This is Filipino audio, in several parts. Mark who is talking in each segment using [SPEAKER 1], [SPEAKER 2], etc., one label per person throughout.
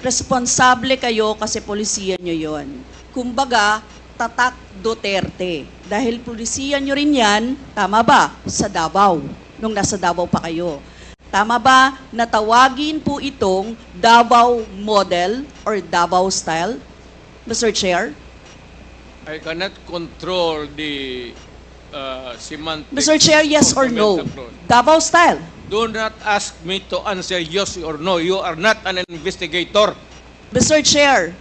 [SPEAKER 1] Responsable kayo kasi polisiya nyo yon. Kumbaga, tatak Duterte. Dahil polisiya nyo rin yan, tama ba? Sa Davao, nung nasa Davao pa kayo. Tama ba na tawagin po itong Davao model or Davao style, Mr. Chair?
[SPEAKER 2] I cannot control the semantics.
[SPEAKER 1] Mr. Chair, yes
[SPEAKER 2] of
[SPEAKER 1] or
[SPEAKER 2] the
[SPEAKER 1] no?
[SPEAKER 2] Metaphor.
[SPEAKER 1] Davao style.
[SPEAKER 2] Do not ask me to answer yes or no. You are not an investigator.
[SPEAKER 1] Mr. Chair,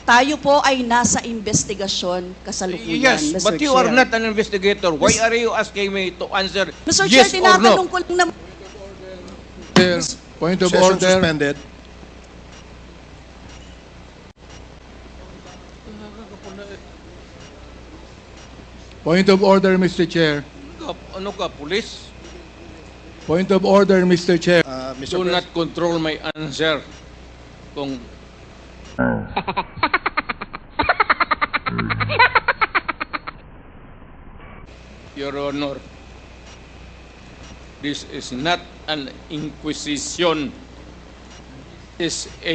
[SPEAKER 1] tayo po ay nasa investigasyon kasalukuyan,
[SPEAKER 2] Yes,
[SPEAKER 1] Mr.
[SPEAKER 2] but you
[SPEAKER 1] Chair.
[SPEAKER 2] are not an investigator. Why are you asking me to answer
[SPEAKER 1] Mr.
[SPEAKER 2] yes
[SPEAKER 1] Chair,
[SPEAKER 2] or
[SPEAKER 1] tinatanong
[SPEAKER 2] no?
[SPEAKER 1] ko lang naman.
[SPEAKER 3] Chair, point of
[SPEAKER 4] Session
[SPEAKER 3] order.
[SPEAKER 4] suspended.
[SPEAKER 3] Point of order, Mr. Chair.
[SPEAKER 2] Ano ka, police?
[SPEAKER 3] Point of order, Mr. Chair.
[SPEAKER 2] Do
[SPEAKER 4] Mr.
[SPEAKER 2] not control my answer. Kung Your Honor, this is not an inquisition. This is a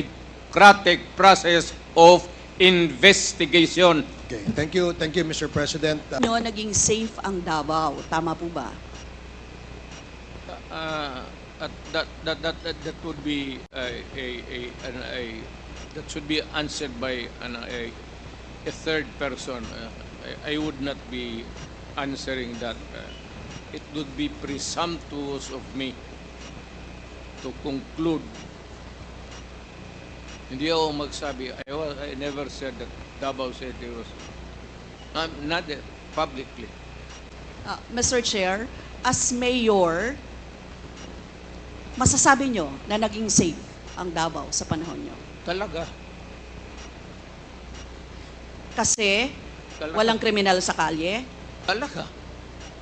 [SPEAKER 2] democratic process of investigation.
[SPEAKER 4] Okay, thank you, Mr. President.
[SPEAKER 1] Nyo naging safe ang Davao. Tama po ba?
[SPEAKER 2] That would be that should be answered by a third person. I would not be answering that. It would be presumptuous of me to conclude. Hindi ako magsabi. I never said that Davao City was not publicly.
[SPEAKER 1] Mr. Chair, as mayor, masasabi nyo na naging safe ang Davao sa panahon nyo?
[SPEAKER 2] Talaga.
[SPEAKER 1] Kasi
[SPEAKER 2] Talaga.
[SPEAKER 1] walang kriminal sa kalye,
[SPEAKER 2] Talaga.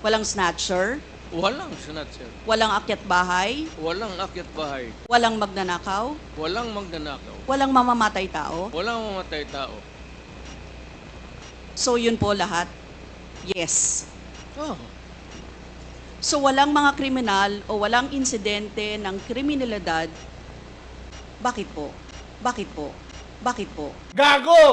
[SPEAKER 1] walang snatcher,
[SPEAKER 2] Walang snatcher.
[SPEAKER 1] walang akyat bahay,
[SPEAKER 2] Walang akyat bahay.
[SPEAKER 1] walang magnanakaw,
[SPEAKER 2] Walang magnanakaw.
[SPEAKER 1] walang mamamatay tao.
[SPEAKER 2] Walang mamatay tao.
[SPEAKER 1] So yun po lahat? Yes.
[SPEAKER 2] Oh.
[SPEAKER 1] So walang mga kriminal o walang insidente ng kriminalidad. Bakit po? Bakit po? Bakit po?
[SPEAKER 5] Gago!